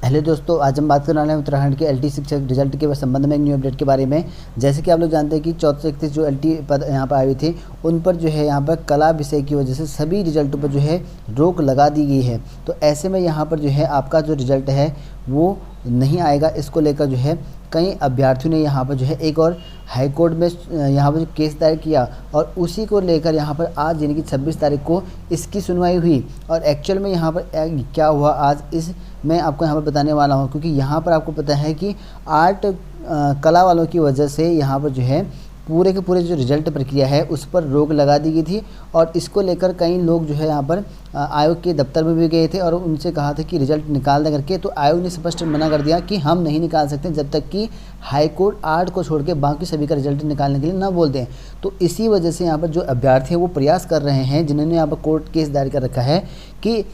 Hello दोस्तों, आज हम बात करने वाले हैं उत्तराखंड के एलटी शिक्षक रिजल्ट के संबंध में एक न्यू अपडेट के बारे में। जैसे कि आप लोग जानते हैं कि 14 से 31 जो एलटी पद यहाँ पर आए हुए थे, उन पर जो है यहाँ पर कला विषय की वजह से सभी रिजल्टों पर जो है रोक लगा दी गई है। तो ऐसे में यहाँ पर जो है आपका जो रिजल्ट है वो नहीं आएगा। इसको लेकर जो है कई अभ्यर्थियों ने यहाँ पर जो है एक और हाई कोर्ट में यहाँ पर जो केस दायर किया और उसी को लेकर यहाँ पर आज यानी कि 26 तारीख को इसकी सुनवाई हुई। और एक्चुअल में यहाँ पर क्या हुआ आज इस मैं आपको यहाँ पर बताने वाला हूँ, क्योंकि यहाँ पर आपको पता है कि आर्ट कला वालों की वजह से यहाँ पर जो है पूरे के पूरे जो रिजल्ट प्रक्रिया है उस पर रोक लगा दी गई थी। और इसको लेकर कई लोग जो है यहाँ पर आयोग के दफ्तर में भी गए थे और उनसे कहा था कि रिजल्ट निकाल दें करके। तो आयोग ने स्पष्ट मना कर दिया कि हम नहीं निकाल सकते जब तक कि हाई कोर्ट आर्ट को छोड़ के बाकी सभी का रिजल्ट निकालने के लिए ना बोल दें। तो इसी वजह से यहाँ पर जो अभ्यर्थी हैं वो प्रयास कर रहे हैं, जिन्होंने यहाँ पर कोर्ट केस दायर कर रखा है कि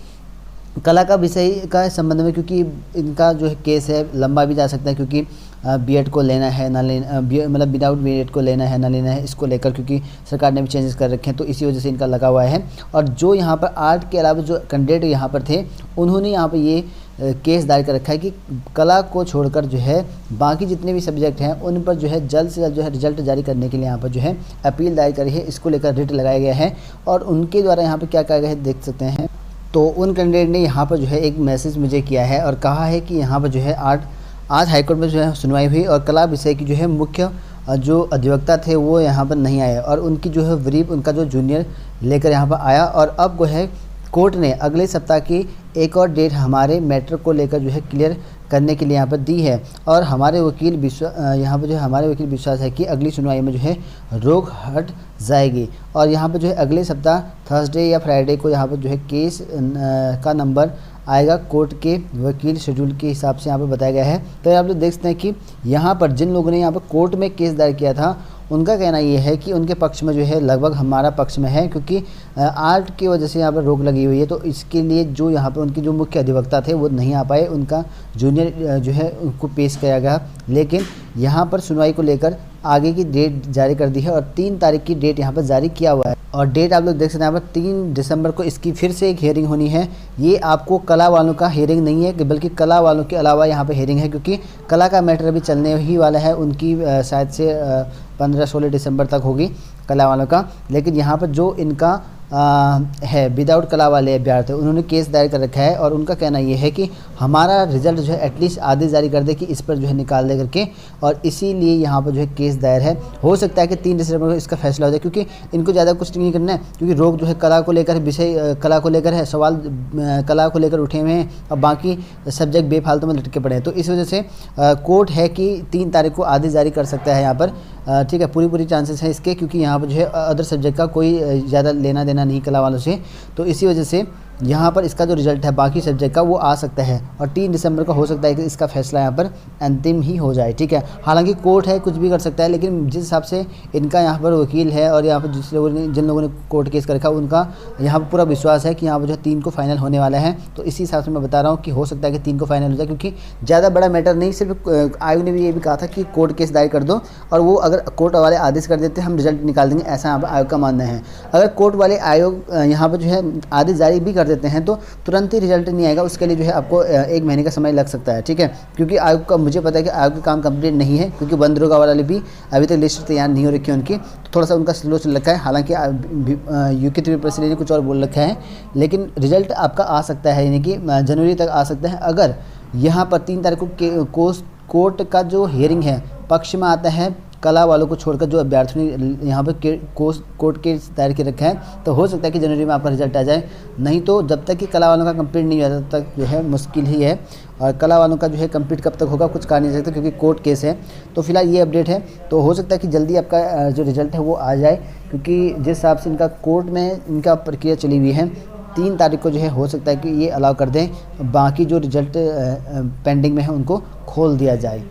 कला का विषय का संबंध में, क्योंकि इनका जो है केस है लंबा भी जा सकता है, क्योंकि बीएड को लेना है ना लेना, मतलब विदाउट बीएड को लेना है ना लेना है, इसको लेकर क्योंकि सरकार ने भी चेंजेस कर रखे हैं। तो इसी वजह से इनका लगा हुआ है। और जो यहाँ पर आर्ट के अलावा जो कैंडिडेट यहाँ पर थे उन्होंने यहाँ पर ये केस दायर कर रखा है कि कला को छोड़कर जो है बाकी जितने भी सब्जेक्ट हैं उन पर जो है जल्द से जल्द जो है रिजल्ट जारी करने के लिए यहाँ पर जो है अपील दायर करी है। इसको लेकर रिट लगाया गया है और उनके द्वारा यहाँ पर क्या कहा गया है देख सकते हैं। तो उन कैंडिडेट ने यहाँ पर जो है एक मैसेज मुझे किया है और कहा है कि यहाँ पर जो है आज हाईकोर्ट में जो है सुनवाई हुई और कला विषय की जो है मुख्य जो अधिवक्ता थे वो यहाँ पर नहीं आए और उनकी जो है वरीब उनका जो जूनियर लेकर यहाँ पर आया। और अब जो है कोर्ट ने अगले सप्ताह की एक और डेट हमारे मैटर को लेकर जो है क्लियर करने के लिए यहाँ पर दी है। और हमारे वकील विश्वास है कि अगली सुनवाई में जो है रोक हट जाएगी। और यहाँ पर जो है अगले सप्ताह थर्सडे या फ्राइडे को यहाँ पर जो है केस का नंबर आएगा कोर्ट के वकील शेड्यूल के हिसाब से यहाँ पर बताया गया है। तो आप लोग देख सकते हैं कि यहाँ पर जिन लोगों ने यहाँ पर कोर्ट में केस दायर किया था उनका कहना ये है कि उनके पक्ष में जो है लगभग हमारा पक्ष में है, क्योंकि आर्ट की वजह से यहाँ पर रोक लगी हुई है। तो इसके लिए जो यहाँ पर उनके जो मुख्य अधिवक्ता थे वो नहीं आ पाए, उनका जूनियर जो है उनको पेश किया गया। लेकिन यहाँ पर सुनवाई को लेकर आगे की डेट जारी कर दी है और 3 तारीख की डेट यहाँ पर जारी किया हुआ है। और डेट आप लोग देख सकते हैं यहाँ पर 3 दिसंबर को इसकी फिर से एक हियरिंग होनी है। ये आपको कला वालों का हियरिंग नहीं है बल्कि कला वालों के अलावा यहाँ पर हियरिंग है, क्योंकि कला का मैटर अभी चलने ही वाला है। उनकी शायद से 15-16 दिसंबर तक होगी कला वालों का। लेकिन यहाँ पर जो इनका है विदाउट कला वाले अभ्यर्थी उन्होंने केस दायर कर रखा है और उनका कहना ये है कि हमारा रिजल्ट जो है एटलीस्ट आदेश जारी कर दे कि इस पर जो है निकाल दे करके। और इसीलिए यहाँ पर जो है केस दायर है। हो सकता है कि 3 दिसंबर को इसका फैसला हो जाए, क्योंकि इनको ज़्यादा कुछ नहीं करना है, क्योंकि रोग जो है कला को लेकर विषय कला को लेकर है, सवाल कला को लेकर उठे हुए हैं और बाकी सब्जेक्ट बेफालतू में लटके पड़े हैं। तो इस वजह से कोर्ट है कि 3 तारीख को आदेश जारी कर सकता है यहाँ पर। ठीक है, पूरी चांसेस है इसके, क्योंकि यहाँ पर जो है अदर सब्जेक्ट का कोई ज़्यादा लेना देना नहीं कला वालों से। तो इसी वजह से यहाँ पर इसका जो रिजल्ट है बाकी सब्जेक्ट का वो आ सकता है और 3 दिसंबर को हो सकता है कि इसका फैसला यहाँ पर अंतिम ही हो जाए। ठीक है, हालांकि कोर्ट है कुछ भी कर सकता है, लेकिन जिस हिसाब से इनका यहाँ पर वकील है और यहाँ पर जिन लोगों ने कोर्ट केस कर रखा है उनका यहाँ पर पूरा विश्वास है कि यहाँ पर जो है 3 को फाइनल होने वाला है। तो इसी हिसाब से मैं बता रहा हूँ कि हो सकता है कि 3 को फाइनल हो जाए, क्योंकि ज़्यादा बड़ा मैटर नहीं। सिर्फ आयोग ने भी ये भी कहा था कि कोर्ट केस दायर कर दो और वो अगर कोर्ट वाले आदेश कर देते हैं हम रिजल्ट निकाल देंगे, ऐसा यहाँ पर आयोग का मानना है। अगर कोर्ट वाले आयोग यहाँ पर जो है आदेश जारी भी कर देते हैं तो तुरंत ही रिजल्ट नहीं आएगा, उसके लिए जो है आपको 1 महीने का समय लग सकता है। ठीक है, क्योंकि आयोग का मुझे पता है कि आयोग का काम कंप्लीट नहीं है, क्योंकि वन दरोगा वाले भी अभी तक लिस्ट तैयार नहीं हो रखी है उनकी, तो थोड़ा सा उनका स्लो चल रखा है। हालांकि यूके त्रिपुरा प्रेसिडेंट ने कुछ और बोल रखा है, लेकिन रिजल्ट आपका आ सकता है, यानी कि जनवरी तक आ सकता है। अगर यहाँ पर 3 तारीख को कोर्ट का जो हियरिंग है पक्ष में आता है कला वालों को छोड़कर जो अभ्यर्थियों ने यहाँ पर कोर्ट केस दायर के रखा है, तो हो सकता है कि जनवरी में आपका रिजल्ट आ जाए। नहीं तो जब तक कि कला वालों का कंप्लीट नहीं हुआ तब तक जो है मुश्किल ही है। और कला वालों का जो है कंप्लीट कब तक होगा कुछ कहा नहीं सकता, क्योंकि कोर्ट केस है। तो फिलहाल ये अपडेट है। तो हो सकता है कि जल्दी आपका जो रिजल्ट है वो आ जाए, क्योंकि जिस हिसाब से इनका कोर्ट में इनका प्रक्रिया चली हुई है 3 तारीख को जो है हो सकता है कि ये अलाउ कर दें, बाकी जो रिजल्ट पेंडिंग में है उनको खोल दिया जाए।